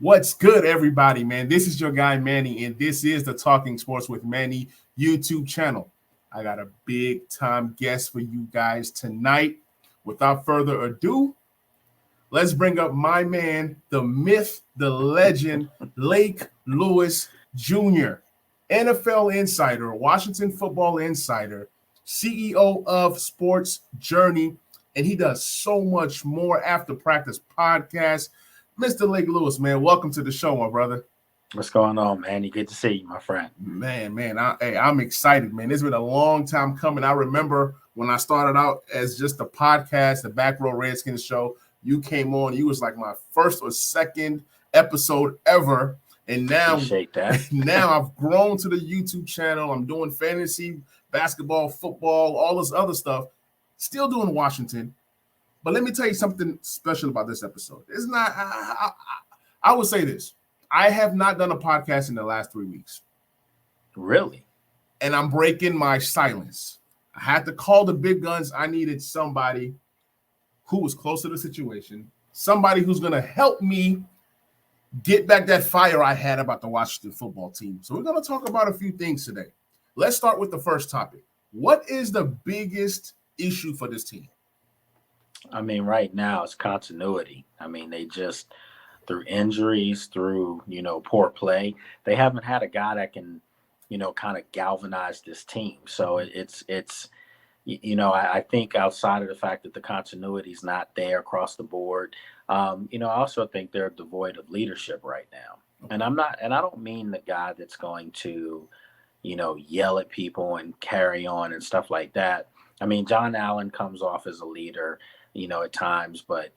What's good, everybody, man? This is your guy, Manny, and this is the Talking Sports with Manny YouTube channel. I got a big-time guest for you guys tonight. Without further ado, let's bring up my man, the myth, the legend, Lake Lewis Jr., NFL insider, Washington Football Insider, CEO of Sports Journey, and he does so much more. After Practice podcast. Mr. Lake Lewis, man, welcome to the show, my brother. What's going on, man? Good to see you, my friend. Man, I'm excited, man. It's been a long time coming. I remember when I started out as just a podcast, the Back Row Redskins show. You came on. You was like my first or second episode ever. And now, now I've grown to the YouTube channel. I'm doing fantasy, basketball, football, all this other stuff. Still doing Washington. But let me tell you something special about this episode. It's not, I would say this. I have not done a podcast in the last 3 weeks. Really? And I'm breaking my silence. I had to call the big guns. I needed somebody who was close to the situation, somebody who's going to help me get back that fire I had about the Washington football team. So we're going to talk about a few things today. Let's start with the first topic. What is the biggest issue for this team? I mean, right now it's continuity. I mean, they just, through injuries, through, poor play, they haven't had a guy that can, kind of galvanize this team. So it's I think outside of the fact that the continuity is not there across the board, I also think they're devoid of leadership right now. And I don't mean the guy that's going to, yell at people and carry on and stuff like that. I mean, John Allen comes off as a leader, at times, but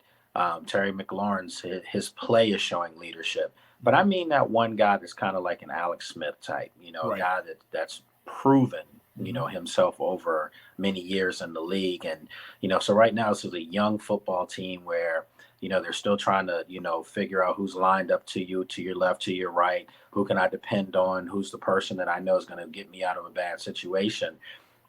Terry McLaurin's his play is showing leadership. But I mean that one guy that's kind of like an Alex Smith type, right. A guy that's proven, himself over many years in the league. And, so right now this is a young football team where, they're still trying to, figure out who's lined up to you, to your left, to your right, who can I depend on, who's the person that I know is going to get me out of a bad situation.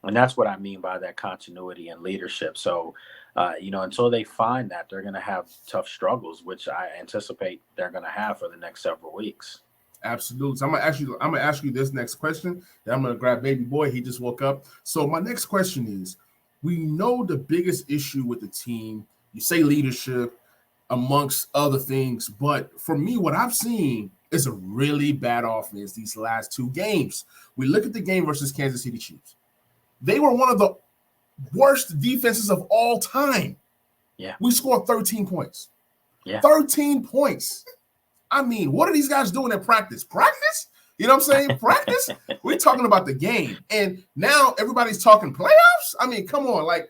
And that's what I mean by that continuity and leadership. So, until they find that, they're going to have tough struggles, which I anticipate they're going to have for the next several weeks. Absolutely. So I'm gonna ask you this next question. Then I'm gonna grab baby boy. He just woke up. So my next question is: we know the biggest issue with the team. You say leadership, amongst other things, but for me, what I've seen is a really bad offense these last two games. We look at the game versus Kansas City Chiefs. They were one of the worst defenses of all time. Yeah. We scored 13 points. Yeah. 13 points. I mean, what are these guys doing in practice? Practice? You know what I'm saying? Practice? We're talking about the game. And now everybody's talking playoffs? I mean, come on. Like,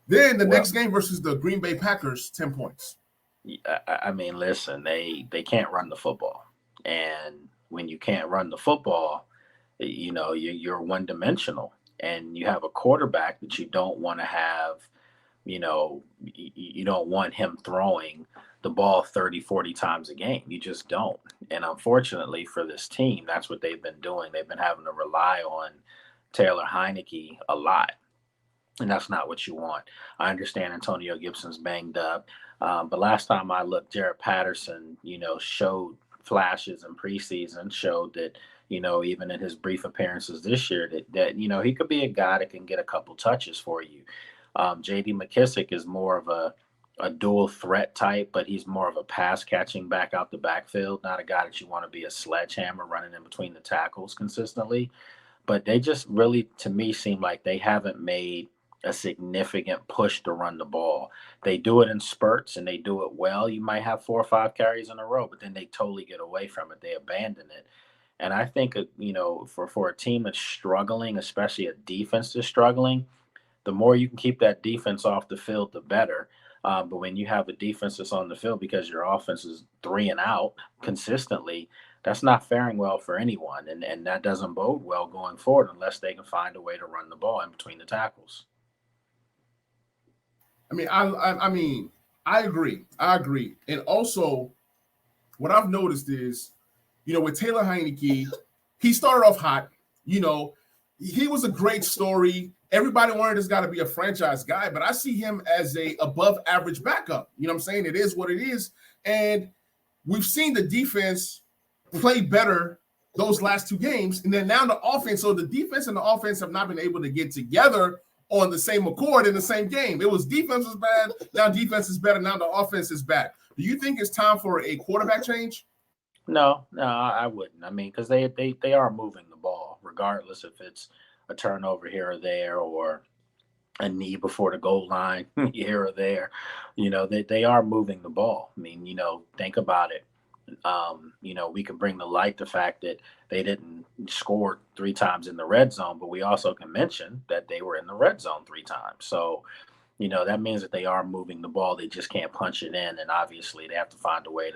then the next game versus the Green Bay Packers, 10 points. I mean, listen, they can't run the football. And when you can't run the football, you're one-dimensional. And you have a quarterback that you don't want to have, you don't want him throwing the ball 30, 40 times a game. You just don't. And unfortunately for this team, that's what they've been doing. They've been having to rely on Taylor Heineke a lot. And that's not what you want. I understand Antonio Gibson's banged up. But last time I looked, Jared Patterson, showed flashes in preseason, showed that, even in his brief appearances this year, that he could be a guy that can get a couple touches for you. J.D. McKissick is more of a dual threat type, but he's more of a pass catching back out the backfield, not a guy that you want to be a sledgehammer running in between the tackles consistently. But they just really, to me, seem like they haven't made a significant push to run the ball. They do it in spurts and they do it well. You might have 4 or 5 carries in a row, but then they totally get away from it. They abandon it. And I think, for a team that's struggling, especially a defense that's struggling, the more you can keep that defense off the field, the better. But when you have a defense that's on the field because your offense is 3 and out consistently, that's not faring well for anyone. And that doesn't bode well going forward unless they can find a way to run the ball in between the tackles. I agree. And also, what I've noticed is, with Taylor Heineke, he started off hot. He was a great story. Everybody wanted this guy to be a franchise guy, but I see him as a above average backup. You know what I'm saying? It is what it is. And we've seen the defense play better those last two games, and then now the offense. So the defense and the offense have not been able to get together on the same accord in the same game. It was defense was bad, now defense is better, now the offense is back. Do you think it's time for a quarterback change? No, I wouldn't. I mean, because they are moving the ball, regardless if it's a turnover here or there or a knee before the goal line here or there. They are moving the ball. I mean, think about it. We could bring to light the fact that they didn't score 3 times in the red zone, but we also can mention that they were in the red zone 3 times. So, that means that they are moving the ball. They just can't punch it in. And obviously they have to find a way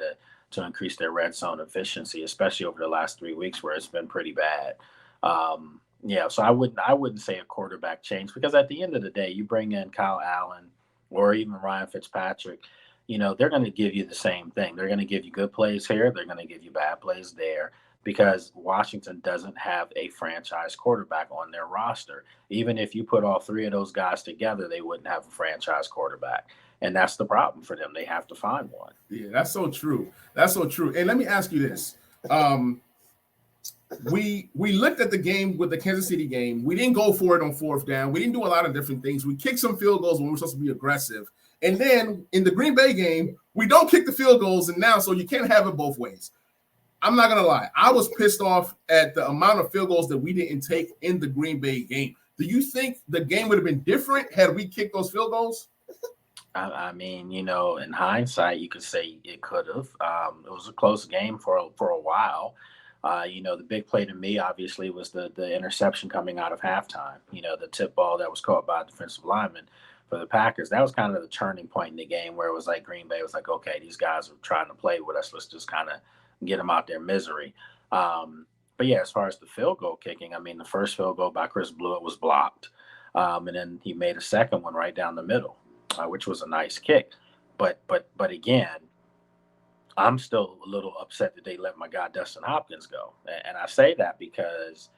to increase their red zone efficiency, especially over the last 3 weeks where it's been pretty bad. So I wouldn't say a quarterback change, because at the end of the day, you bring in Kyle Allen or even Ryan Fitzpatrick, they're going to give you the same thing. They're going to give you good plays here. They're going to give you bad plays there, because Washington doesn't have a franchise quarterback on their roster. Even if you put all 3 of those guys together, they wouldn't have a franchise quarterback. And that's the problem for them. They have to find one. Yeah, that's so true. That's so true. And let me ask you this. We looked at the game with the Kansas City game. We didn't go for it on 4th down. We didn't do a lot of different things. We kicked some field goals when we were supposed to be aggressive. And then in the Green Bay game, we don't kick the field goals. And now, so you can't have it both ways. I'm not going to lie. I was pissed off at the amount of field goals that we didn't take in the Green Bay game. Do you think the game would have been different had we kicked those field goals? I mean, in hindsight, you could say it could have. It was a close game for a while. The big play to me, obviously, was the interception coming out of halftime. The tip ball that was caught by a defensive lineman for the Packers. That was kind of the turning point in the game, where it was like Green Bay was like, okay, these guys are trying to play with us. Let's just kind of get them out their misery. But yeah, as far as the field goal kicking, I mean, the first field goal by Chris Blewett was blocked. And then he made a second one right down the middle, which was a nice kick. But again, I'm still a little upset that they let my guy Dustin Hopkins go. And I say that because,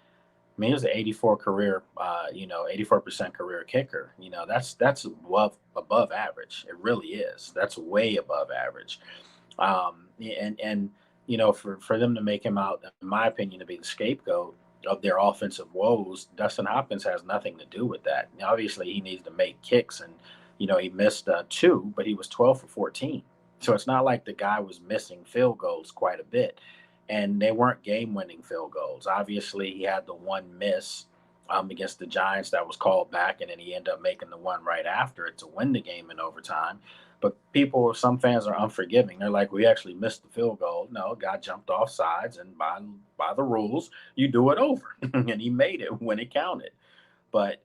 I mean, he was an 84% career kicker. That's above average. It really is. That's way above average. For them to make him out, in my opinion, to be the scapegoat of their offensive woes, Dustin Hopkins has nothing to do with that. Now, obviously, he needs to make kicks, and he missed 2, but he was 12 for 14. So it's not like the guy was missing field goals quite a bit, and they weren't game-winning field goals. Obviously, he had the one miss against the Giants that was called back, and then he ended up making the one right after it to win the game in overtime. But some fans are unforgiving. They're like, we actually missed the field goal. No, guy jumped off sides, and by the rules, you do it over. And he made it when it counted. But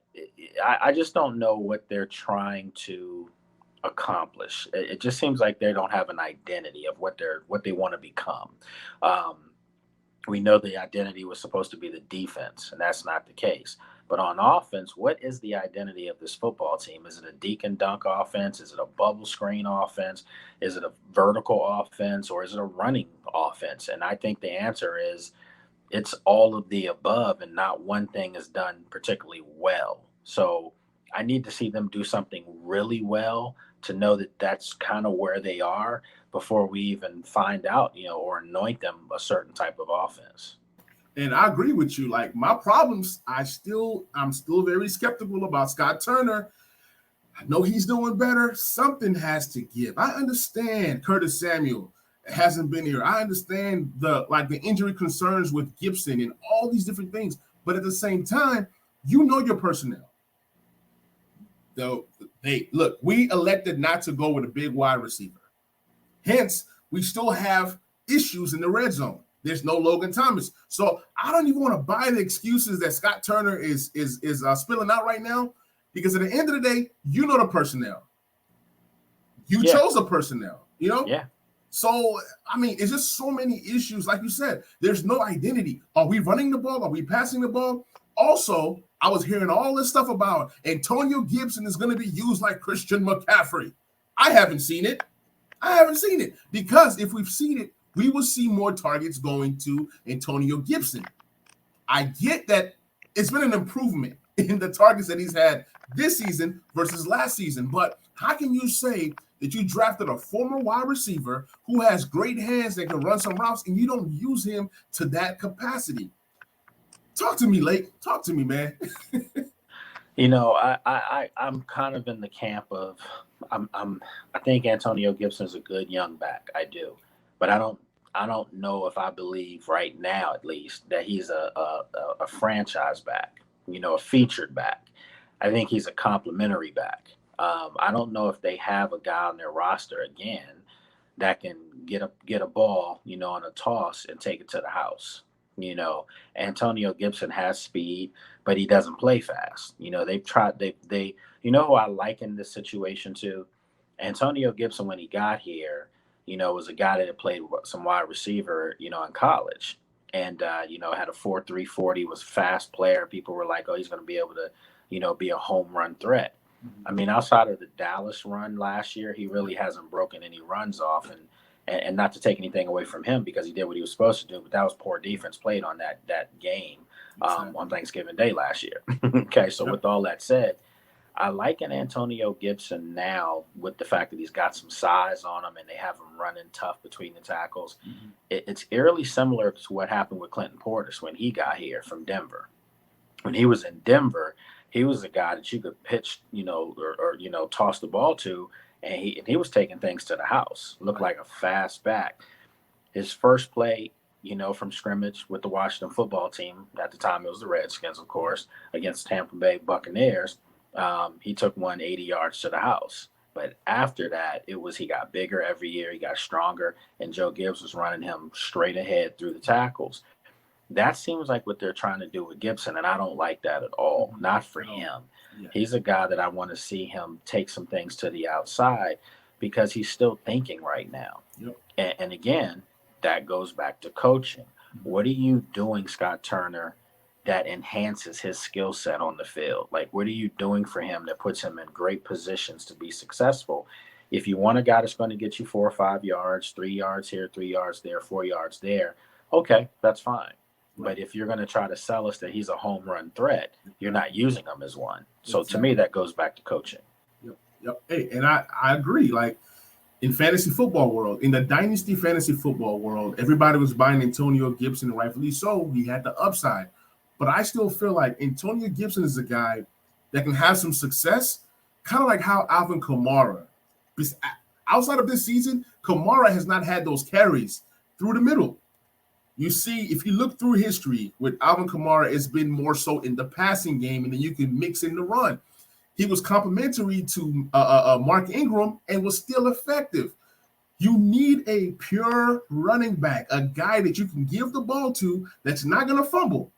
I just don't know what they're trying to accomplish. It just seems like they don't have an identity of what they want to become. We know the identity was supposed to be the defense, and that's not the case. But on offense, what is the identity of this football team? Is it a deke and dunk offense? Is it a bubble screen offense? Is it a vertical offense, or is it a running offense? And I think the answer is it's all of the above, and not one thing is done particularly well. So I need to see them do something really well to know that that's kind of where they are before we even find out, or anoint them a certain type of offense. And I agree with you. Like, my problems, I'm still very skeptical about Scott Turner. I know he's doing better. Something has to give. I understand Curtis Samuel hasn't been here. I understand the injury concerns with Gibson and all these different things. But at the same time, your personnel. Though, hey, look, we elected not to go with a big wide receiver. Hence, we still have issues in the red zone. There's no Logan Thomas. So I don't even want to buy the excuses that Scott Turner is spilling out right now, because at the end of the day, the personnel. You chose the personnel, Yeah. So, I mean, it's just so many issues. Like you said, there's no identity. Are we running the ball? Are we passing the ball? Also, I was hearing all this stuff about Antonio Gibson is going to be used like Christian McCaffrey. I haven't seen it. Because if we've seen it, we will see more targets going to Antonio Gibson. I get that it's been an improvement in the targets that he's had this season versus last season, but how can you say that you drafted a former wide receiver who has great hands that can run some routes, and you don't use him to that capacity? Talk to me, Lake. Talk to me, man. I'm kind of in the camp of I think Antonio Gibson's a good young back. I do, but I don't know if I believe right now, at least, that he's a franchise back. A featured back. I think he's a complimentary back. I don't know if they have a guy on their roster again that can get a ball, on a toss and take it to the house. You know, Antonio Gibson has speed, but he doesn't play fast. They've tried they who I like in this situation too? Antonio Gibson, when he got here, was a guy that had played some wide receiver, in college. And had a 4.3 40, was a fast player. People were like, oh, he's gonna be able to, be a home run threat. I mean, outside of the Dallas run last year, he really hasn't broken any runs off. And not to take anything away from him, because he did what he was supposed to do, but that was poor defense played on that game on Thanksgiving Day last year. Okay, so with all that said, I like an Antonio Gibson now with the fact that he's got some size on him and they have him running tough between the tackles. It's eerily similar to what happened with Clinton Portis when he got here from Denver. When he was in Denver, he was a guy that you could pitch, or toss the ball to, and he was taking things to the house. Looked like a fast back. His first play, from scrimmage with the Washington football team, at the time it was the Redskins, of course, against Tampa Bay Buccaneers, he took 180 yards to the house. But after that, he got bigger every year. He got stronger, and Joe Gibbs was running him straight ahead through the tackles. That seems like what they're trying to do with Gibson, and I don't like that at all. Not for him. Yeah. He's a guy that I want to see him take some things to the outside because he's still thinking right now. Yep. And again, that goes back to coaching. What are you doing, Scott Turner, that enhances his skill set on the field? Like, what are you doing for him that puts him in great positions to be successful? If you want a guy that's going to get you 4 or 5 yards, 3 yards here, 3 yards there, 4 yards there, okay, that's fine. But if you're going to try to sell us that he's a home run threat, you're not using him as one. So to me, that goes back to coaching. Yep. Hey, and I agree. Like, in fantasy football world, in the dynasty fantasy football world, everybody was buying Antonio Gibson, rightfully so. He had the upside. But I still feel like Antonio Gibson is a guy that can have some success, kind of like how Alvin Kamara. Outside of this season, Kamara has not had those carries through the middle. You see, if you look through history with Alvin Kamara, it's been more so in the passing game, and then you can mix in the run. He was complementary to Mark Ingram and was still effective. You need a pure running back, a guy that you can give the ball to that's not going to fumble.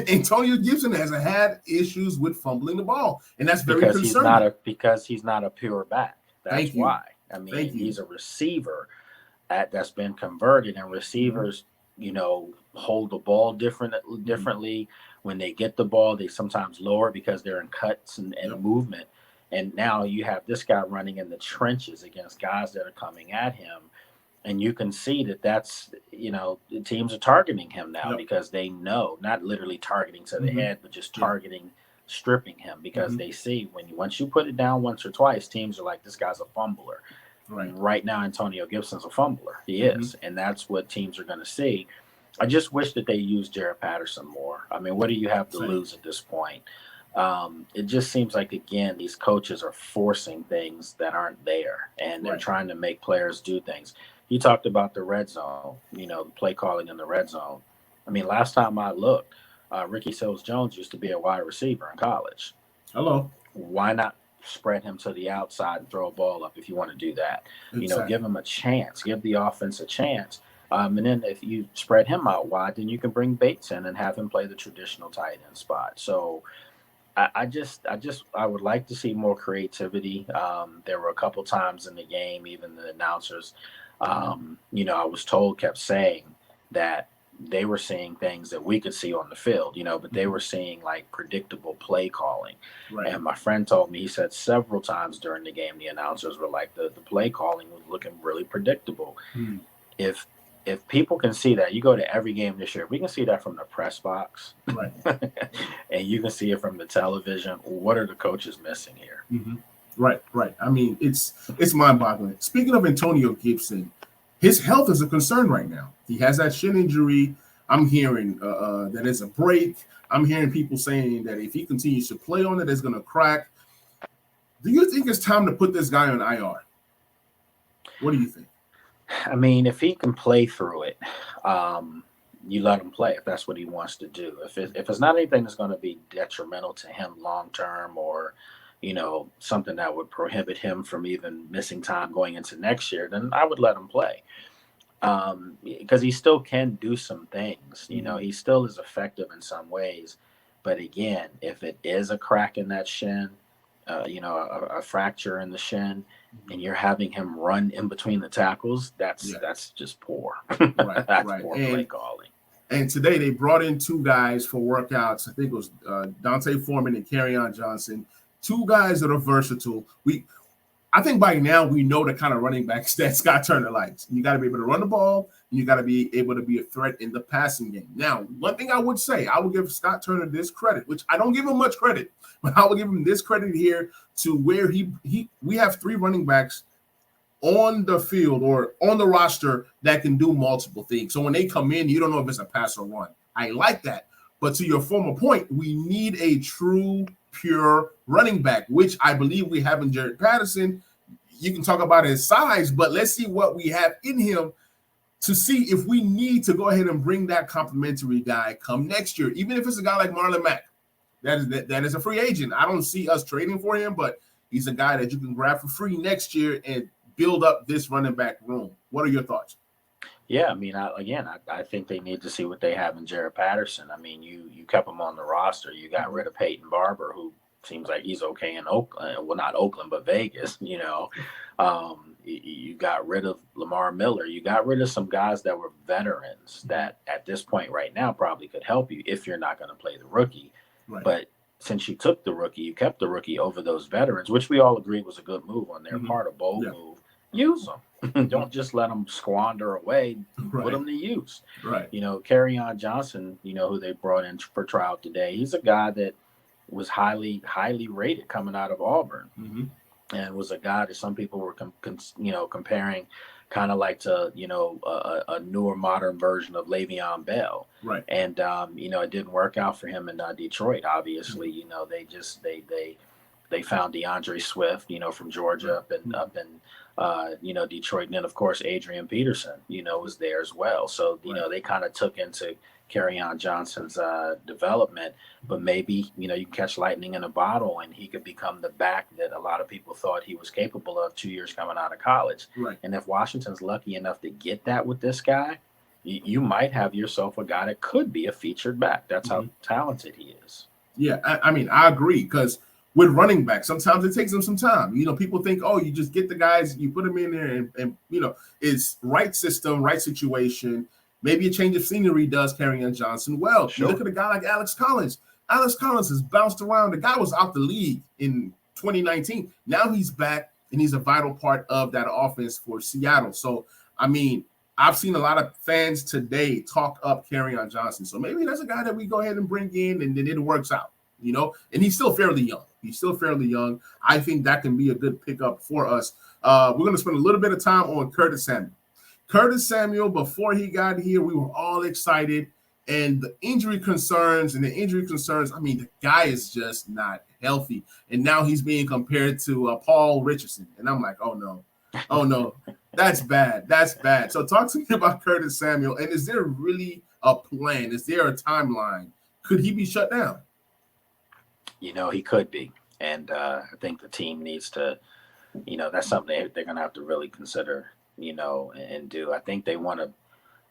Antonio Gibson has had issues with fumbling the ball, and that's very concerning. Because he's not a pure back. That's why. I mean, he's a receiver that's been converted, and receivers hold the ball differently. When they get the ball, they sometimes lower because they're in cuts and movement. And now you have this guy running in the trenches against guys that are coming at him. And you can see that's, the teams are targeting him now because they know, not literally targeting to the head, but just targeting, stripping him because they see once you put it down once or twice, teams are like, this guy's a fumbler. Right now, Antonio Gibson's a fumbler. He is. And that's what teams are going to see. I just wish that they used Jared Patterson more. I mean, what do you have to lose at this point? It just seems like, again, these coaches are forcing things that aren't there, and they're trying to make players do things. You talked about the red zone, the play calling in the red zone. I mean, last time I looked, Ricky Seals-Jones used to be a wide receiver in college. Hello. Why not spread him to the outside and throw a ball up if you want to do that? Exactly. Give him a chance, give the offense a chance. And then if you spread him out wide, then you can bring Bates in and have him play the traditional tight end spot. So I would like to see more creativity. There were a couple times in the game, even the announcers, I was told, kept saying that they were seeing things that we could see on the field, but they were seeing like predictable play calling. And my friend told me, he said several times during the game, the announcers were like, the play calling was looking really predictable. If people can see that, you go to every game this year, we can see that from the press box, and you can see it from the television. What are the coaches missing here? Right, right. I mean, it's mind-boggling. Speaking of Antonio Gibson, his health is a concern right now. He has that shin injury. I'm hearing that it's a break. I'm hearing people saying that if he continues to play on it, it's going to crack. Do you think it's time to put this guy on IR? What do you think? I mean, if he can play through it, you let him play if that's what he wants to do. If it's not anything that's going to be detrimental to him long term, or something that would prohibit him from even missing time going into next year, then I would let him play. Because he still can do some things. He still is effective in some ways. But again, if it is a crack in that shin, a fracture in the shin, and you're having him run in between the tackles, that's just poor. Right, That's right. poor play calling. And today they brought in two guys for workouts. I think it was Dante Foreman and Carrion Johnson. Two guys that are versatile. I think by now we know the kind of running backs that Scott Turner likes. You got to be able to run the ball, and you got to be able to be a threat in the passing game. Now, one thing I would say, I will give Scott Turner this credit, which I don't give him much credit, but I will give him this credit here to where we have three running backs on the field or on the roster that can do multiple things. So when they come in, you don't know if it's a pass or run. I like that. But to your former point, we need a true, pure running back, which I believe we have in Jaret Patterson. You can talk about his size, but let's see what we have in him to see if we need to go ahead and bring that complimentary guy come next year, even if it's a guy like Marlon Mack. That is a free agent. I don't see us trading for him, but he's a guy that you can grab for free next year and build up this running back room. What are your thoughts? Yeah, I mean, I think they need to see what they have in Jaret Patterson. I mean, you kept him on the roster. You got rid of Peyton Barber, who seems like he's okay in Oakland. Well, not Oakland, but Vegas. You got rid of Lamar Miller. You got rid of some guys that were veterans that at this point right now probably could help you if you're not going to play the rookie. Right. But since you took the rookie, you kept the rookie over those veterans, which we all agreed was a good move on their part, a bold move. Use them. Don't just let them squander away. Put them to use. Right. Carrion Johnson, who they brought in for trial today, he's a guy that was highly, highly rated coming out of Auburn, and was a guy that some people were, comparing kind of like to, a newer modern version of Le'Veon Bell. Right. And, it didn't work out for him in Detroit. Obviously, they found DeAndre Swift, from Georgia up in Detroit. And then, of course, Adrian Peterson, was there as well. So, they kind of took into Carrion Johnson's development. But maybe, you can catch lightning in a bottle and he could become the back that a lot of people thought he was capable of 2 years coming out of college. Right. And if Washington's lucky enough to get that with this guy, you might have yourself a guy that could be a featured back. That's how talented he is. Yeah, I mean, I agree, because with running backs, sometimes it takes them some time. People think, oh, you just get the guys, you put them in there, and it's right system, right situation. Maybe a change of scenery does Carrion Johnson well. Sure. You look at a guy like Alex Collins. Alex Collins has bounced around. The guy was out the league in 2019. Now he's back, and he's a vital part of that offense for Seattle. So, I mean, I've seen a lot of fans today talk up Carrion Johnson. So maybe that's a guy that we go ahead and bring in, and then it works out, and he's still fairly young. I think that can be a good pickup for us. We're going to spend a little bit of time on Curtis Samuel. Curtis Samuel, before he got here, we were all excited. And the injury concerns, I mean, the guy is just not healthy. And now he's being compared to Paul Richardson. And I'm like, oh, no. That's bad. So talk to me about Curtis Samuel. And is there really a plan? Is there a timeline? Could he be shut down? He could be. And I think the team needs to, that's something they're going to have to really consider, and do. I think they want to,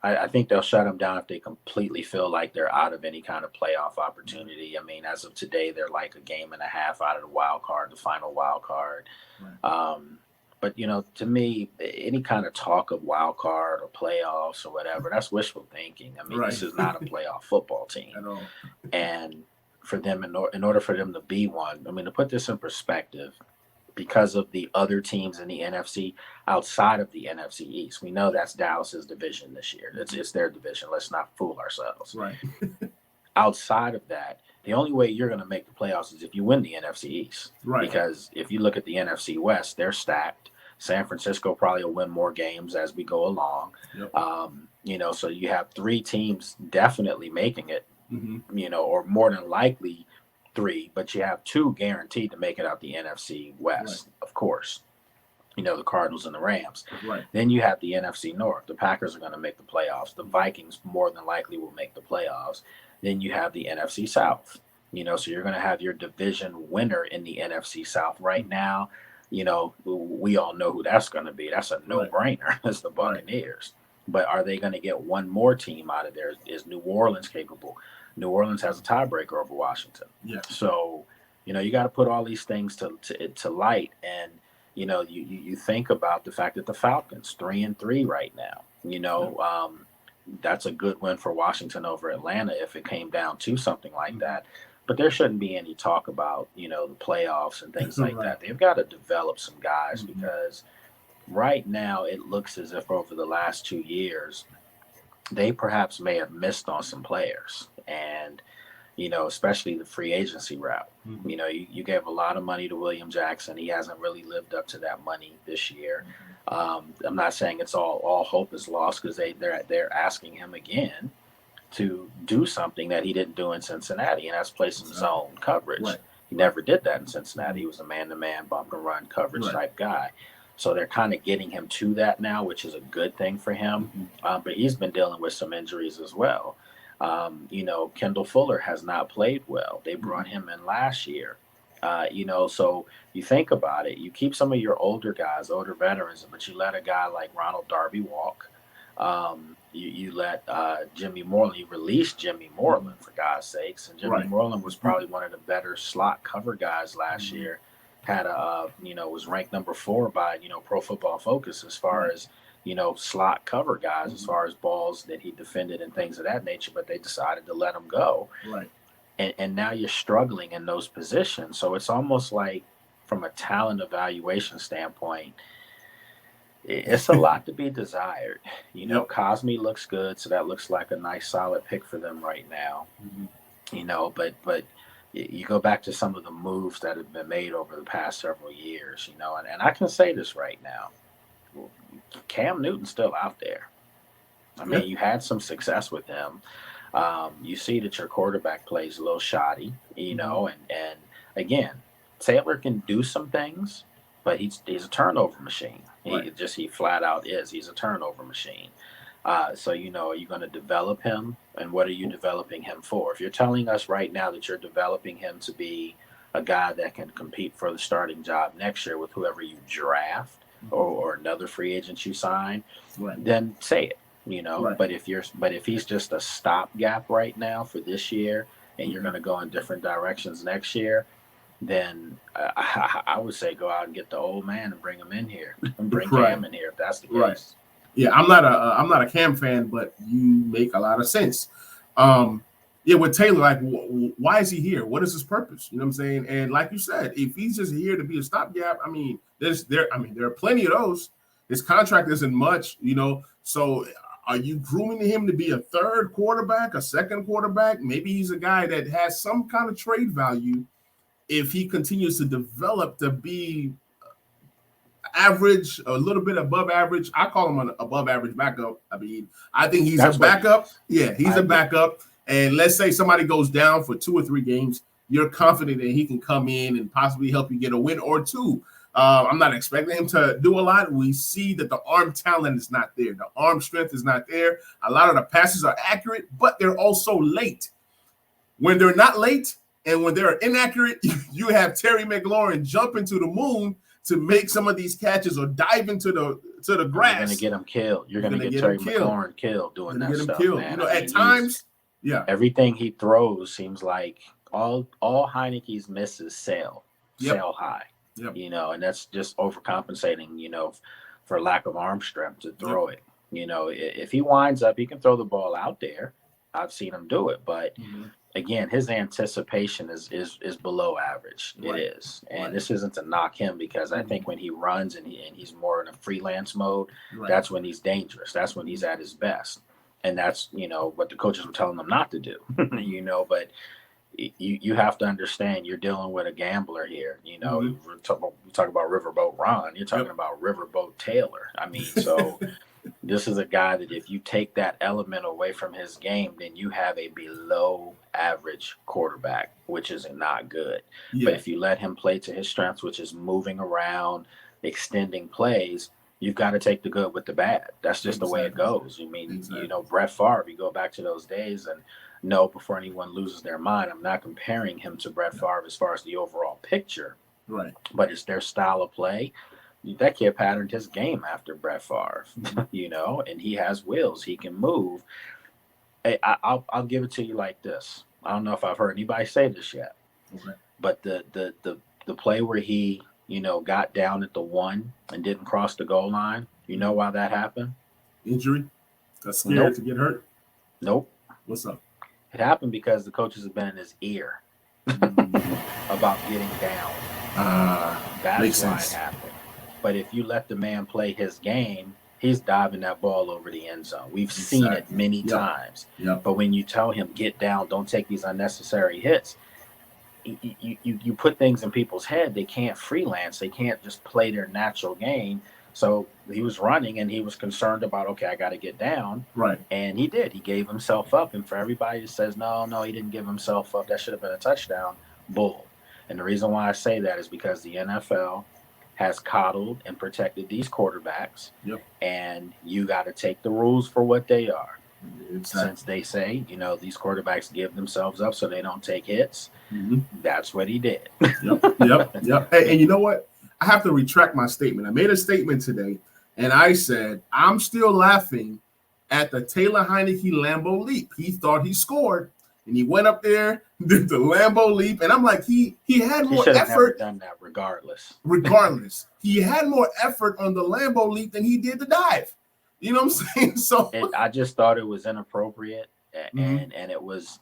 I think they'll shut them down if they completely feel like they're out of any kind of playoff opportunity. I mean, as of today, they're like a game and a half out of the final wild card. Right. But, to me, any kind of talk of wild card or playoffs or whatever, that's wishful thinking. I mean, This is not a playoff football team. At all. And for them, in order for them to be one, I mean, to put this in perspective, because of the other teams in the NFC outside of the NFC East, we know that's Dallas's division this year. It's their division. Let's not fool ourselves. Right. outside of that, the only way you're going to make the playoffs is if you win the NFC East. Right. Because if you look at the NFC West, they're stacked. San Francisco probably will win more games as we go along. Yep. So you have 3 teams definitely making it, or more than likely 3, but you have 2 guaranteed to make it out the NFC West, of course. The Cardinals and the Rams. Right. Then you have the NFC North. The Packers are going to make the playoffs. The Vikings more than likely will make the playoffs. Then you have the NFC South. So you're going to have your division winner in the NFC South right now. We all know who that's going to be. That's a no-brainer. That's the Buccaneers. But are they going to get one more team out of there? Is New Orleans capable? New Orleans has a tiebreaker over Washington. Yeah. So, you got to put all these things to light. And, you think about the fact that the Falcons 3-3 right now. That's a good win for Washington over Atlanta if it came down to something like that. But there shouldn't be any talk about, the playoffs and things like that. They've got to develop some guys because right now it looks as if over the last 2 years, they perhaps may have missed on some players. And, especially the free agency route. You gave a lot of money to William Jackson. He hasn't really lived up to that money this year. I'm not saying it's all hope is lost because they're asking him again to do something that he didn't do in Cincinnati, and that's play some zone coverage. Right. He never did that in Cincinnati. He was a man-to-man, bump and run coverage type guy. So they're kind of getting him to that now, which is a good thing for him. But he's been dealing with some injuries as well. Kendall Fuller has not played well. They brought him in last year. So you think about it. You keep some of your older guys, older veterans, but you let a guy like Ronald Darby walk. You let Jimmy Moreland, you released Jimmy Moreland for God's sakes. And Jimmy Moreland was probably one of the better slot cover guys last year. Had was ranked number 4 by, Pro Football Focus as far as, slot cover guys, as far as balls that he defended and things of that nature, but they decided to let him go. Right. And now you're struggling in those positions. So it's almost like from a talent evaluation standpoint, it's a lot to be desired. Cosme looks good, so that looks like a nice solid pick for them right now. But you go back to some of the moves that have been made over the past several years, and I can say this right now. Cam Newton's still out there. I mean, you had some success with him. You see that your quarterback plays a little shoddy, and again, Taylor can do some things, but he's a turnover machine. He flat out is. He's a turnover machine. So, are you going to develop him? And what are you developing him for? If you're telling us right now that you're developing him to be a guy that can compete for the starting job next year with whoever you draft or another free agent you sign, then say it, But if he's just a stopgap right now for this year and you're going to go in different directions next year, then I would say go out and get the old man and bring him in here and bring Cam in here if that's the case. Yeah, I'm not a Cam fan, but you make a lot of sense. With Taylor, like, why is he here? What is his purpose? You know what I'm saying? And like you said, if he's just here to be a stopgap, I mean, there are plenty of those. His contract isn't much, So are you grooming him to be a third quarterback, a second quarterback? Maybe he's a guy that has some kind of trade value if he continues to develop to be average, a little bit above average. I call him an above average backup. I mean, I think he's a backup. He's a backup. And let's say somebody goes down for 2 or 3 games. You're confident that he can come in and possibly help you get a win or 2. I'm not expecting him to do a lot. We see that the arm talent is not there. The arm strength is not there. A lot of the passes are accurate, but they're also late. When they're not late and when they're inaccurate, you have Terry McLaurin jumping to the moon to make some of these catches or dive into the grass. You're going to get him killed. You're going to get Terry McLaurin killed doing that stuff, man. At times, everything he throws seems like all Heineke's misses sail high. Yep. And that's just overcompensating, for lack of arm strength to throw it. If he winds up, he can throw the ball out there. I've seen him do it, but again, his anticipation is below average. It is. And this isn't to knock him because I think when he runs and he's more in a freelance mode, that's when he's dangerous. That's when he's at his best. and that's, what the coaches were telling them not to do. But you have to understand you're dealing with a gambler here. Mm-hmm. We talk about Riverboat Ron. You're talking about Riverboat Taylor. I mean, so this is a guy that if you take that element away from his game, then you have a below average quarterback, which is not good. Yeah. But if you let him play to his strengths, which is moving around, extending plays, you've got to take the good with the bad. That's just the way it goes. I mean, Brett Favre, you go back to those days, and no, before anyone loses their mind, I'm not comparing him to Brett Favre as far as the overall picture. Right. But it's their style of play. That kid patterned his game after Brett Favre, and he has wheels. He can move. Hey, I'll give it to you like this. I don't know if I've heard anybody say this yet, but the play where he, got down at the 1 and didn't cross the goal line, you know why that happened? Injury? Got scared to get hurt? Nope. What's up? It happened because the coaches have been in his ear about getting down. That's why it happened. But if you let the man play his game, he's diving that ball over the end zone. We've seen it many times. But when you tell him, get down, don't take these unnecessary hits, you put things in people's head. They can't freelance. They can't just play their natural game. So he was running, and he was concerned about, okay, I got to get down. Right. And he did. He gave himself up. And for everybody that says, no, he didn't give himself up, that should have been a touchdown, bull. And the reason why I say that is because the NFL has coddled and protected these quarterbacks. And you got to take the rules for what they are. Since they say, these quarterbacks give themselves up so they don't take hits, that's what he did. Yep. Hey, and you know what? I have to retract my statement. I made a statement today, and I said, I'm still laughing at the Taylor Heineke Lambeau leap. He thought he scored, and he went up there, did the Lambeau leap, and I'm like, he had more effort. Never done that regardless. He had more effort on the Lambeau leap than he did the dive. You know what I'm saying? So I just thought it was inappropriate, and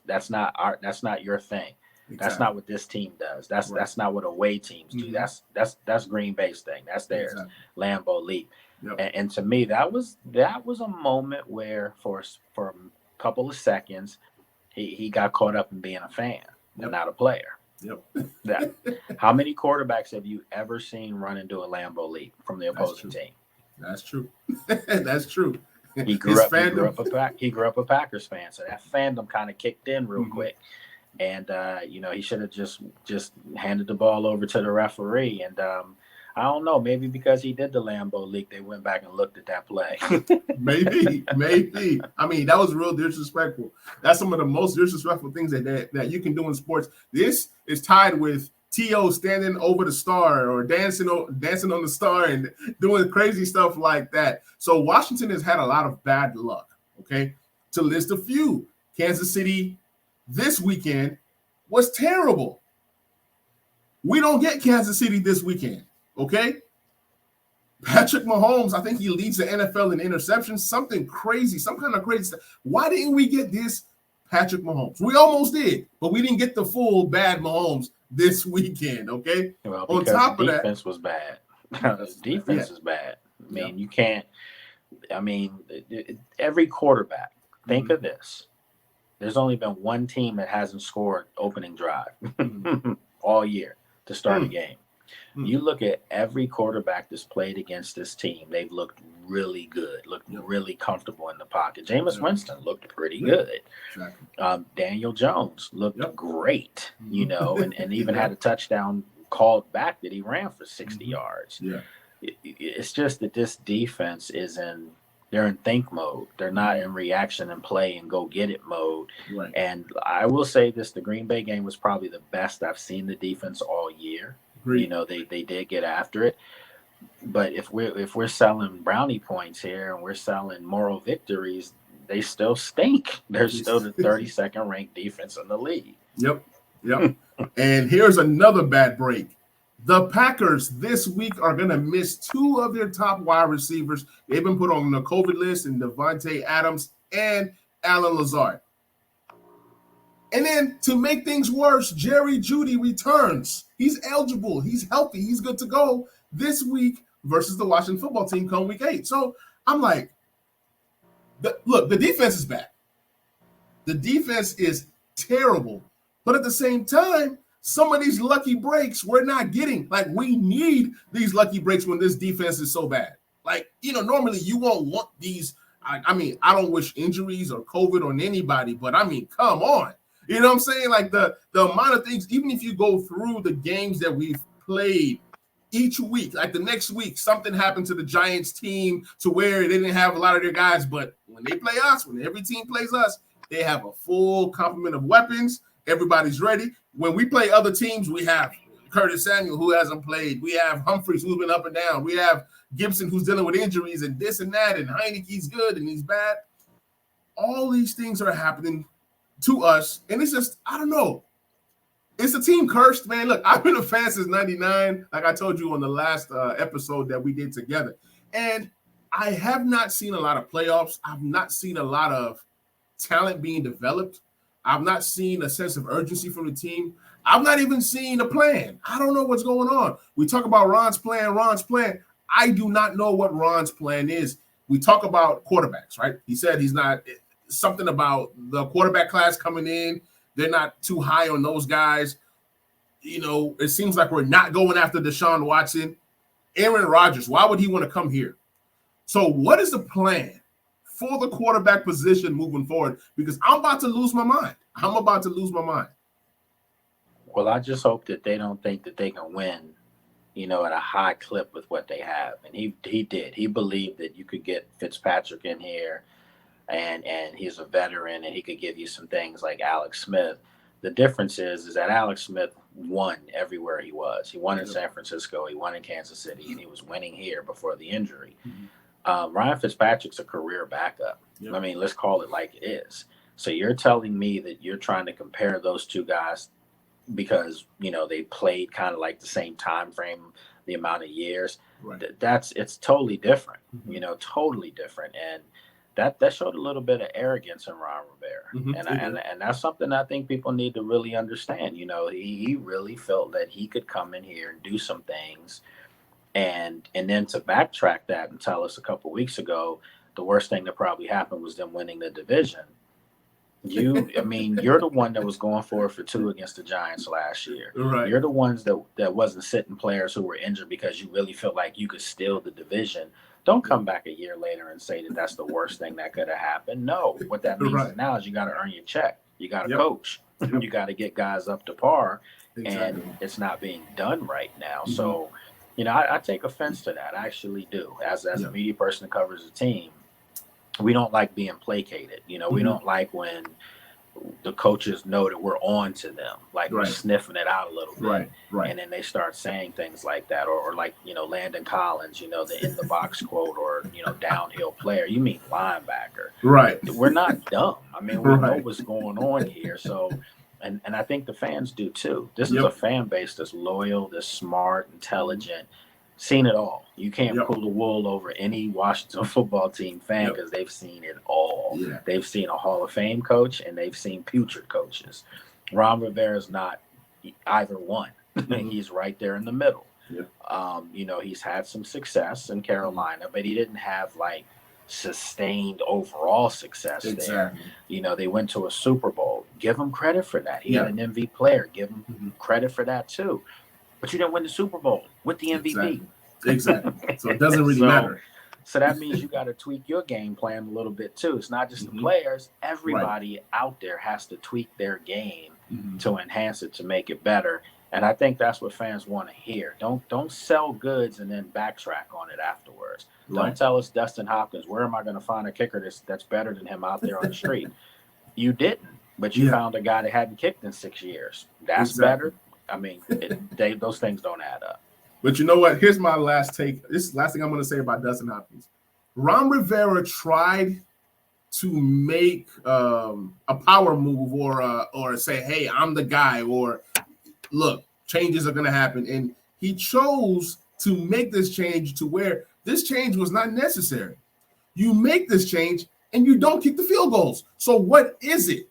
that's not your thing. Exactly. That's not what this team does. That's not what away teams do. That's Green Bay's thing. That's theirs. Exactly. Lambeau leap. And to me, that was a moment where for a couple of seconds, he got caught up in being a fan and not a player. How many quarterbacks have you ever seen run into a Lambeau leap from the opposing team? That's true. That's true. He grew up a Packers fan, so that fandom kind of kicked in real quick. And he should have just handed the ball over to the referee. And I don't know, maybe because he did the Lambeau leak, they went back and looked at that play. maybe. I mean, that was real disrespectful. That's some of the most disrespectful things that you can do in sports. This is tied with T.O. standing over the star or dancing on the star and doing crazy stuff like that. So Washington has had a lot of bad luck, okay? To list a few, Kansas City this weekend was terrible. We don't get Kansas City this weekend, okay? Patrick Mahomes, I think he leads the NFL in interceptions, something crazy, some kind of crazy stuff. Why didn't we get this Patrick Mahomes? We almost did, but we didn't get the full bad Mahomes this weekend, okay? Well, on top of that, defense was bad. Defense is bad. I mean, you can't. I mean, every quarterback. Think of this. There's only been one team that hasn't scored opening drive all year to start a game. You look at every quarterback that's played against this team, they've looked really good, looked really comfortable in the pocket. Jameis Winston looked pretty good. Exactly. Daniel Jones looked great, and even had a touchdown called back that he ran for 60 yards. It's just that this defense they're in think mode. They're not in reaction and play and go get it mode. And I will say this, the Green Bay game was probably the best I've seen the defense all year. They did get after it. But if we're selling brownie points here and we're selling moral victories, they still stink. They're still the 32nd ranked defense in the league. Yep. And here's another bad break. The Packers this week are going to miss two of their top wide receivers. They've been put on the COVID list, and Devontae Adams and Alan Lazard. And then to make things worse, Jerry Jeudy returns. He's eligible. He's healthy. He's good to go this week versus the Washington football team come week 8. So I'm like, The defense is bad. The defense is terrible. But at the same time, some of these lucky breaks we're not getting. Like, we need these lucky breaks when this defense is so bad. Like, normally you won't want these. I mean, I don't wish injuries or COVID on anybody, but I mean, come on. You know what I'm saying? Like, the amount of things, even if you go through the games that we've played each week, like the next week, something happened to the Giants team to where they didn't have a lot of their guys. But when they play us, when every team plays us, they have a full complement of weapons. Everybody's ready. When we play other teams, we have Curtis Samuel, who hasn't played. We have Humphreys, who's been up and down. We have Gibson, who's dealing with injuries and this and that. And Heineke's good and he's bad. All these things are happening to us. And it's just, I don't know. It's a team cursed, man. Look, I've been a fan since 99, like I told you on the last episode that we did together. And I have not seen a lot of playoffs. I've not seen a lot of talent being developed. I've not seen a sense of urgency from the team. I've not even seen a plan. I don't know what's going on. We talk about Ron's plan. I do not know what Ron's plan is. We talk about quarterbacks, right? He said he's not something about the quarterback class coming in. They're not too high on those guys. It seems like we're not going after Deshaun Watson. Aaron Rodgers, why would he want to come here? So what is the plan for the quarterback position moving forward? Because I'm about to lose my mind. Well, I just hope that they don't think that they can win, at a high clip with what they have. And he did. He believed that you could get Fitzpatrick in here and he's a veteran and he could give you some things like Alex Smith. The difference is that Alex Smith won everywhere he was. He won in San Francisco, he won in Kansas City, and he was winning here before the injury. Mm-hmm. Ryan Fitzpatrick's a career backup. Yep. I mean, let's call it like it is. So you're telling me that you're trying to compare those two guys because, they played kind of like the same time frame, the amount of years. Right. It's totally different, mm-hmm. Totally different. And that showed a little bit of arrogance in Ron Rivera. Mm-hmm. And that's something I think people need to really understand. He really felt that he could come in here and do some things. And then to backtrack that and tell us a couple of weeks ago, the worst thing that probably happened was them winning the division. You're the one that was going for 2 against the Giants last year. Right. You're the ones that wasn't sitting players who were injured because you really felt like you could steal the division. Don't come back a year later and say that that's the worst thing that could have happened. No, what that means is now is you got to earn your check. You got to coach. You got to get guys up to par, and it's not being done right now. Mm-hmm. So, I take offense to that. I actually do. As a media person that covers a team, we don't like being placated. Mm-hmm. We don't like when the coaches know that we're on to them, like we're sniffing it out a little bit. Right. And then they start saying things like that, or like, Landon Collins, the in the box quote, or, downhill player. You mean linebacker. Right. We're not dumb. I mean, we know what's going on here. So, and I think the fans do too. This is a fan base that's loyal, that's smart, intelligent, seen it all. You can't pull the wool over any Washington football team fan because they've seen it all. Yeah. They've seen a Hall of Fame coach and they've seen putrid coaches. Ron Rivera's not either one. Mm-hmm. He's right there in the middle. Yeah. He's had some success in Carolina, but he didn't have like sustained overall success there. They went to a Super Bowl. Give him credit for that. He had an MVP player. Give him credit for that too. But you didn't win the Super Bowl with the MVP. Exactly. So it doesn't really matter. So that means you got to tweak your game plan a little bit too. It's not just the players. Everybody out there has to tweak their game to enhance it, to make it better. And I think that's what fans want to hear. Don't sell goods and then backtrack on it afterwards. Don't tell us Dustin Hopkins, where am I going to find a kicker that's better than him out there on the street? You didn't, but you found a guy that hadn't kicked in 6 years. That's better. I mean, those things don't add up. But you know what? Here's my last take. This is the last thing I'm going to say about Dustin Hopkins. Ron Rivera tried to make a power move or say, hey, I'm the guy, or look, changes are going to happen. And he chose to make this change to where this change was not necessary. You make this change and you don't kick the field goals. So what is it?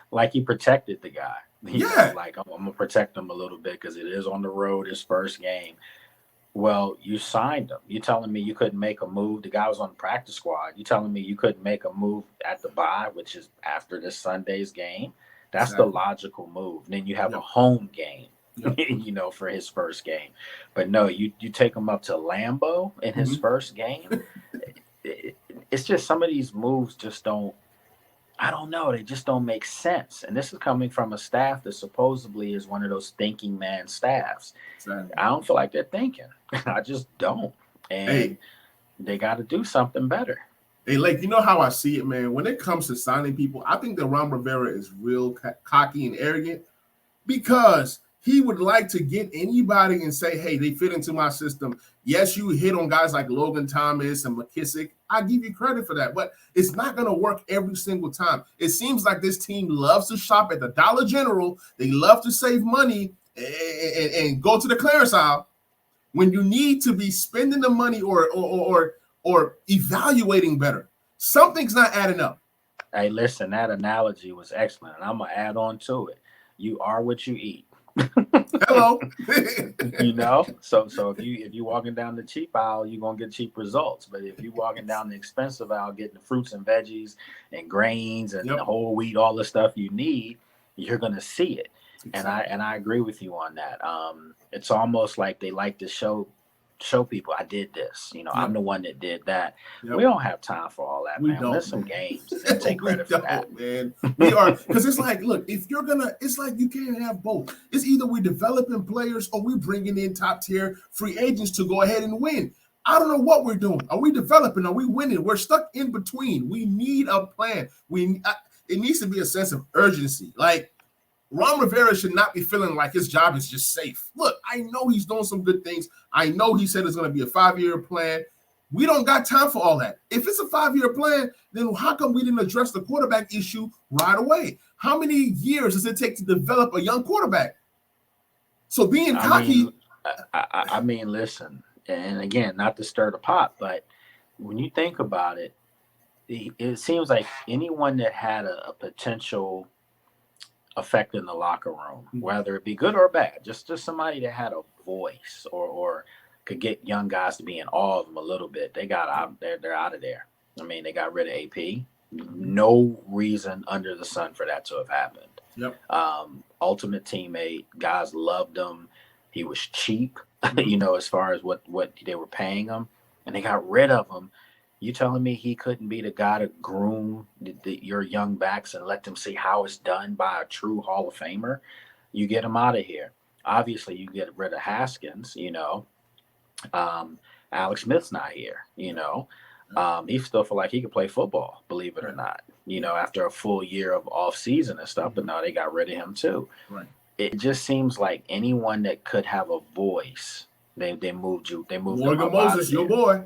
Like he protected the guy. He was like, I'm going to protect him a little bit because it is on the road, his first game. Well, you signed him. You telling me you couldn't make a move? The guy was on the practice squad. You telling me you couldn't make a move at the bye, which is after this Sunday's game? That's the Exactly. logical move. And then you have a Yep. home game, Yep. for his first game. But no, you take him up to Lambeau in his Mhm. first game. It's just some of these moves just don't. I don't know. They just don't make sense. And this is coming from a staff that supposedly is one of those thinking man staffs. Exactly. I don't feel like they're thinking. I just don't. And Hey, they got to do something better. hey, like, you know how I see it, man? When it comes to signing people, I think that Ron Rivera is real cocky and arrogant because he would like to get anybody and say, hey, they fit into my system. Yes, you hit on guys like Logan Thomas and McKissick. I give you credit for that, but it's not going to work every single time. It seems like this team loves to shop at the Dollar General. They love to save money and go to the clearance aisle when you need to be spending the money or evaluating better. Something's not adding up. Hey, listen, that analogy was excellent. And I'm going to add on to it. You are what you eat. Hello. So if you walking down the cheap aisle, you're gonna get cheap results. But if you walking down the expensive aisle, getting the fruits and veggies and grains and the whole wheat, all the stuff you need, you're gonna see it. Exactly. And I agree with you on that. It's almost like they like to show people I did this. I'm the one that did that. We don't have time for all that, man. Win some games and then take credit for that. Man. We are, because it's like, look, if you're gonna, it's like you can't have both. It's either we developing players or we bringing in top tier free agents to go ahead and win. I don't know what we're doing. Are we developing? Are we winning? We're stuck in between. We need a plan. It needs to be a sense of urgency. Like, Ron Rivera should not be feeling like his job is just safe. Look, I know he's doing some good things. I know he said it's going to be a 5-year plan. We don't got time for all that. If it's a 5-year plan, then how come we didn't address the quarterback issue right away? How many years does it take to develop a young quarterback? So being cocky. I mean, listen, and again, not to stir the pot, but when you think about it, it seems like anyone that had a potential effect in the locker room, whether it be good or bad, just somebody that had a voice or could get young guys to be in awe of them a little bit. They got out there. They're out of there. I mean, they got rid of AP. No reason under the sun for that to have happened. Yep. Ultimate teammate. Guys loved him. He was cheap, as far as what they were paying him, and they got rid of him. You telling me he couldn't be the guy to groom your young backs and let them see how it's done by a true Hall of Famer? You get him out of here. Obviously, you get rid of Haskins, Alex Smith's not here, he still feel like he could play football, believe it or not, after a full year of off season and stuff, but now they got rid of him too. Right. It just seems like anyone that could have a voice, they moved you. They moved Morgan Moses, your boy.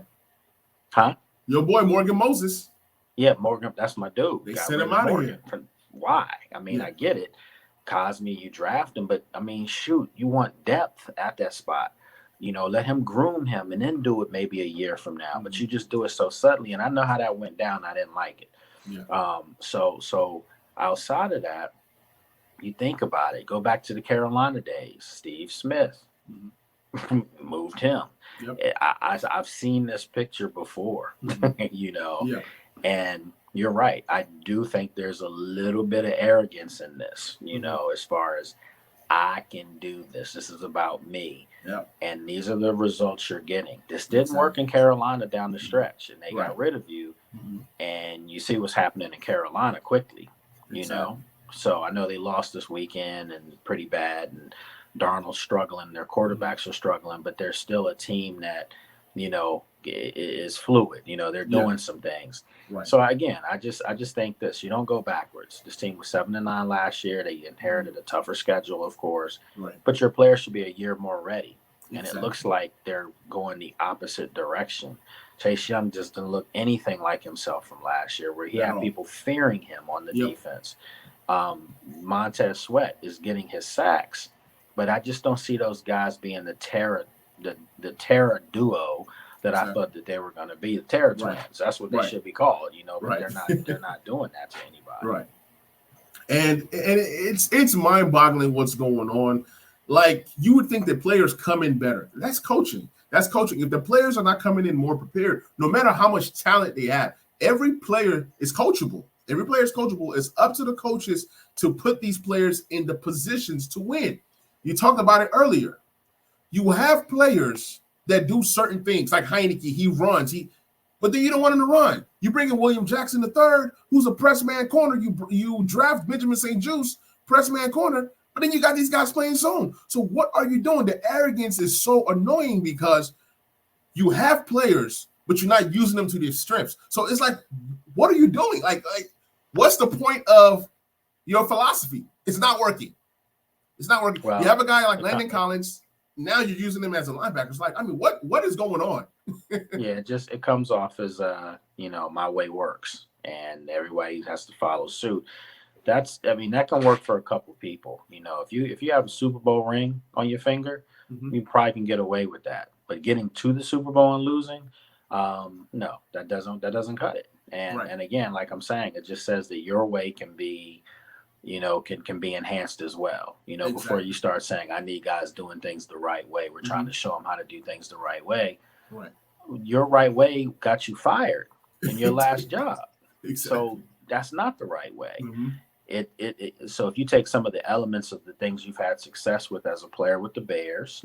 Huh? Your boy, Morgan Moses. Yeah, Morgan, that's my dude. They sent him out of here. Why? I mean, I get it. Cosme, you draft him, but I mean, shoot, you want depth at that spot. Let him groom him and then do it maybe a year from now. But you just do it so subtly. And I know how that went down. I didn't like it. Yeah. So outside of that, you think about it. Go back to the Carolina days. Steve Smith moved him. Yep. I've seen this picture before, and you're right. I do think there's a little bit of arrogance in this, as far as I can do this. This is about me. Yep. And these are the results you're getting. This didn't work in Carolina down the stretch, and they got rid of you. And you see what's happening in Carolina quickly, So I know they lost this weekend and pretty bad, and Darnold's struggling. Their quarterbacks are struggling, but they're still a team that, is fluid. They're doing some things. Right. So again, I just think this. You don't go backwards. This team was 7-9 last year. They inherited a tougher schedule, of course. Right. But your players should be a year more ready. And it looks like they're going the opposite direction. Chase Young just didn't look anything like himself from last year, where he had people fearing him on the defense. Montez Sweat is getting his sacks, but I just don't see those guys being the terror duo that I thought that they were going to be. The terror twins. That's what they should be called, but they're not doing that to anybody. Right. And it's mind-boggling what's going on. Like, you would think that players come in better. That's coaching. That's coaching. If the players are not coming in more prepared, no matter how much talent they have, every player is coachable. Every player is coachable. It's up to the coaches to put these players in the positions to win. You talked about it earlier. You have players that do certain things, like Heineke. He runs. But then you don't want him to run. You bring in William Jackson III, who's a press man corner. You draft Benjamin St-Juste, press man corner, but then you got these guys playing zone. So what are you doing? The arrogance is so annoying because you have players, but you're not using them to their strengths. So it's like, what are you doing? Like what's the point of your philosophy? It's not working. It's not working. Well, you have a guy like Landon Collins. Now you're using him as a linebacker. It's like, I mean, what is going on? Yeah, it comes off as my way works, and everybody has to follow suit. That can work for a couple people. If you have a Super Bowl ring on your finger, you probably can get away with that. But getting to the Super Bowl and losing, no, that doesn't cut it. And again, like I'm saying, it just says that your way can be, can be enhanced as well. Exactly. Before you start saying, I need guys doing things the right way. We're trying to show them how to do things the right way. Right. Your right way got you fired in your last job. Exactly. So that's not the right way. So if you take some of the elements of the things you've had success with as a player with the Bears,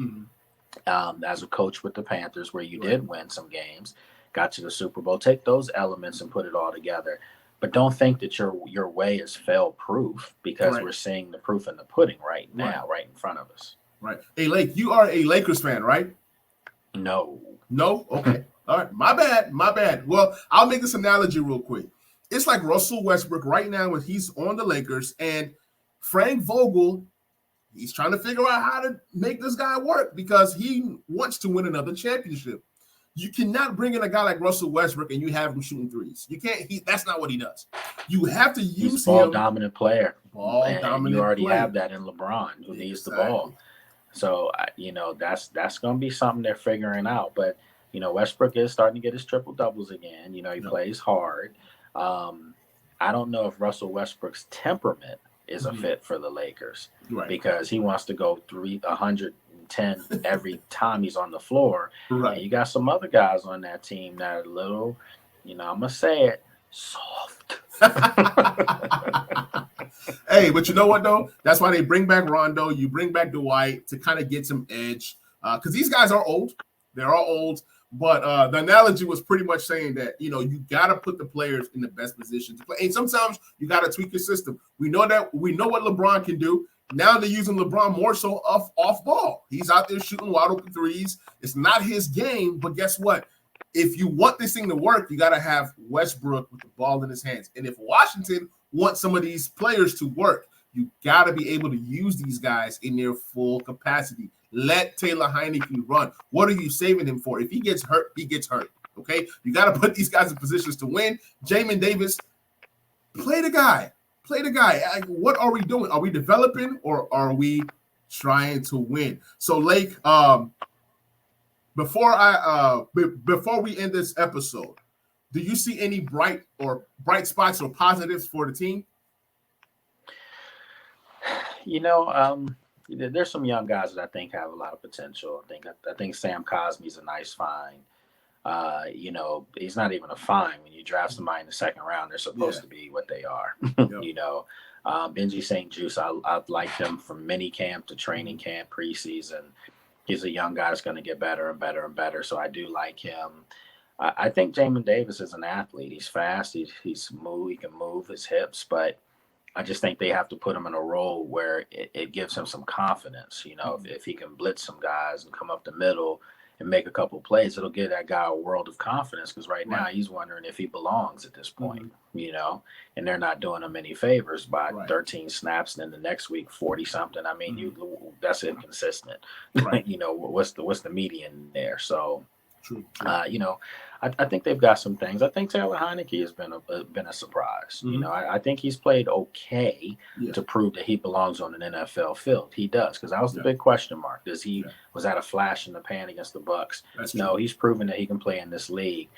as a coach with the Panthers, where you did win some games, got to the Super Bowl, take those elements and put it all together. But don't think that your way is fail-proof, because we're seeing the proof in the pudding right now, right in front of us. Right. Hey, Lake, you are a Lakers fan, right? No. Okay. All right. My bad. Well, I'll make this analogy real quick. It's like Russell Westbrook right now when he's on the Lakers, and Frank Vogel, he's trying to figure out how to make this guy work because he wants to win another championship. You cannot bring in a guy like Russell Westbrook and you have him shooting threes. You can't. That's not what he does. You have to use he's a ball-dominant player. You already player. Have that in LeBron, who needs the ball. So, that's going to be something they're figuring out. But, Westbrook is starting to get his triple-doubles again. He plays hard. I don't know if Russell Westbrook's temperament is a fit for the Lakers, because he wants to go 110 every time he's on the floor. And you got some other guys on that team that are a little, I'm going to say it, soft. Hey, but you know what, though? That's why they bring back Rondo. You bring back Dwight to kind of get some edge, because these guys are old. They're all old. But the analogy was pretty much saying that, you got to put the players in the best position to play. And sometimes you got to tweak your system. We know what LeBron can do. Now they're using LeBron more so off ball. He's out there shooting wide open threes. It's not his game, but guess what? If you want this thing to work, you got to have Westbrook with the ball in his hands. And if Washington wants some of these players to work, you got to be able to use these guys in their full capacity. Let Taylor Heineke run. What are you saving him for? If he gets hurt, he gets hurt. Okay? You got to put these guys in positions to win. Jamin Davis, play the guy. What are we doing? Are we developing or are we trying to win? So, Lake, before we end this episode, do you see any bright spots or positives for the team? There's some young guys that I think have a lot of potential. I think Sam Cosmi's a nice find. He's not even a find. When you draft somebody in the second round, they're supposed to be what they are. Yep. Benji St-Juste, I liked him from mini camp to training camp, preseason. He's a young guy that's going to get better and better and better. So I do like him. I think Jamin Davis is an athlete. He's fast. He's smooth. He can move his hips, but I just think they have to put him in a role where it gives him some confidence. If he can blitz some guys and come up the middle and make a couple plays, it'll give that guy a world of confidence, because right now he's wondering if he belongs at this point, and they're not doing him any favors by 13 snaps and then the next week 40-something. I mean, that's inconsistent. Right. What's the median there? So, true. I think they've got some things. I think Taylor Heineke has been a surprise. I think he's played okay to prove that he belongs on an NFL field. He does, because that was the big question mark. Was that a flash in the pan against the Bucs? No, he's proven that he can play in this league.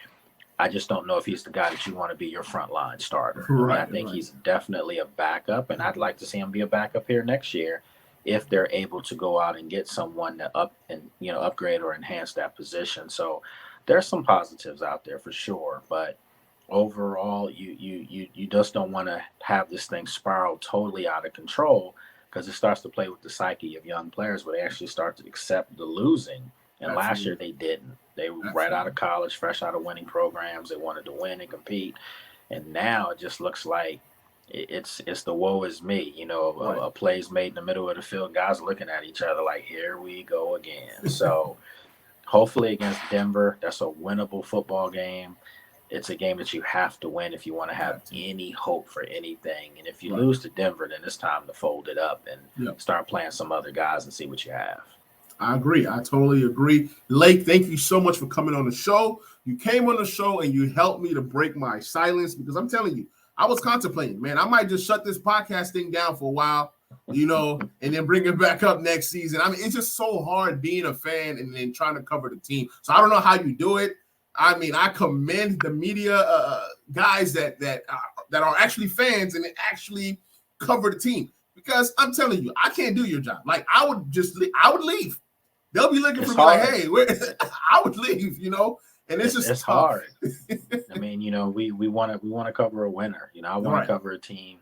I just don't know if he's the guy that you want to be your frontline starter. I think he's definitely a backup, and I'd like to see him be a backup here next year if they're able to go out and get someone to upgrade or enhance that position. So there's some positives out there for sure, but overall, you just don't want to have this thing spiral totally out of control, because it starts to play with the psyche of young players where they actually start to accept the losing. And last year they didn't. They were right out of college, fresh out of winning programs. They wanted to win and compete. And now it just looks like it's the woe is me. A play's made in the middle of the field. Guys looking at each other like, here we go again. So hopefully against Denver, that's a winnable football game. It's a game that you have to win if you want to have any hope for anything. And if you lose to Denver, then it's time to fold it up and start playing some other guys and see what you have. I agree. I totally agree. Lake, thank you so much for coming on the show. You came on the show and you helped me to break my silence, because I'm telling you, I was contemplating, man, I might just shut this podcast thing down for a while, and then bring it back up next season. I mean, it's just so hard being a fan and then trying to cover the team. So I don't know how you do it. I mean, I commend the media guys that are actually fans and actually cover the team, because I'm telling you, I can't do your job. Like, I would leave. They'll be looking for me like, hey, I would leave, and it's just it's hard. I mean, we want to cover a winner. I want to cover a team.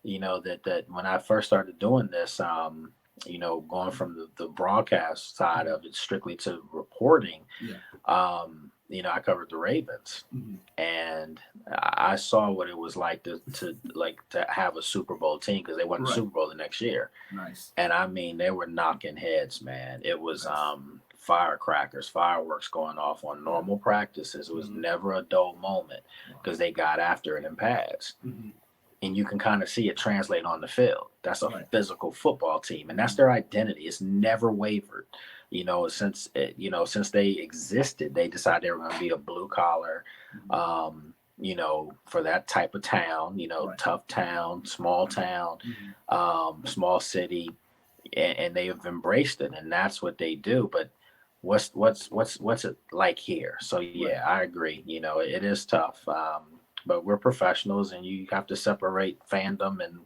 That when I first started doing this, going from the broadcast side of it strictly to reporting. I covered the Ravens, and I saw what it was like to have a Super Bowl team, because they won the Super Bowl the next year. Nice. And I mean, they were knocking heads, man. It was firecrackers, fireworks going off on normal practices. It was never a dull moment, because they got after it in pads. And you can kind of see it translate on the field. That's a physical football team, and that's their identity. It's never wavered. Since they existed, they decided they were going to be a blue collar, for that type of town, tough town, small town, small city, and they have embraced it, and that's what they do. But what's it like here? So yeah, I agree. It is tough, but we're professionals, and you have to separate fandom and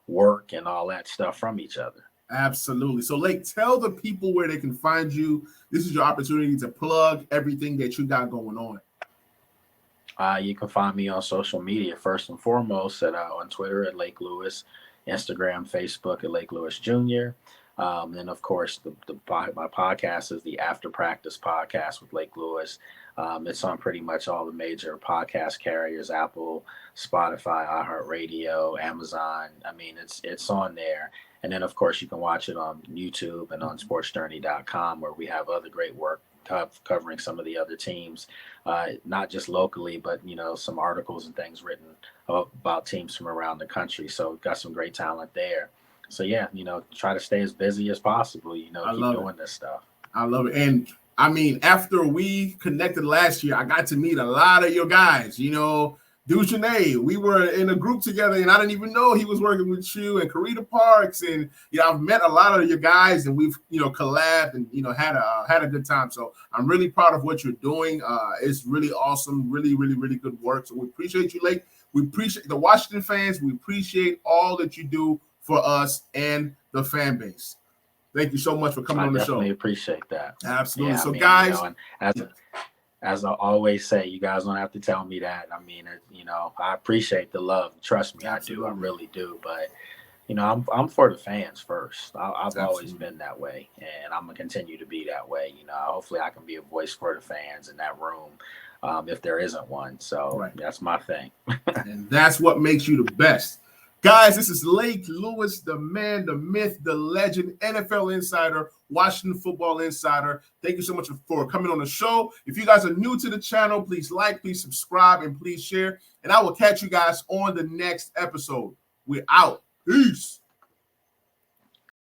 work and all that stuff from each other. Absolutely. So, Lake, tell the people where they can find you. This is your opportunity to plug everything that you got going on. You can find me on social media, first and foremost, on Twitter at Lake Lewis, Instagram, Facebook at Lake Lewis Jr. And of course, my podcast is the After Practice Podcast with Lake Lewis. It's on pretty much all the major podcast carriers: Apple, Spotify, iHeartRadio, Amazon. I mean, it's on there. And then, of course, you can watch it on YouTube and on sportsjourney.com, where we have other great work covering some of the other teams, not just locally, but, some articles and things written about teams from around the country. So we've got some great talent there. So, yeah, try to stay as busy as possible, keep doing this stuff. I love it. And, I mean, after we connected last year, I got to meet a lot of your guys, Duchenne, we were in a group together, and I didn't even know he was working with you, and Karita Parks, and I've met a lot of your guys, and we've collabed and had a good time. So I'm really proud of what you're doing. It's really awesome, really, really, really good work. So we appreciate you, Lake. We appreciate the Washington fans. We appreciate all that you do for us and the fan base. Thank you so much for coming on the show. I definitely appreciate that. Absolutely. Yeah, so guys. As I always say, you guys don't have to tell me that. I mean, I appreciate the love. Trust me, absolutely. I do. I really do. But, I'm for the fans first. I've always been that way, and I'm going to continue to be that way. Hopefully I can be a voice for the fans in that room, if there isn't one. So that's my thing. And that's what makes you the best. Guys, this is Lake Lewis, the man, the myth, the legend, NFL insider, Washington football insider. Thank you so much for coming on the show. If you guys are new to the channel, please like, please subscribe, and please share. And I will catch you guys on the next episode. We're out. Peace.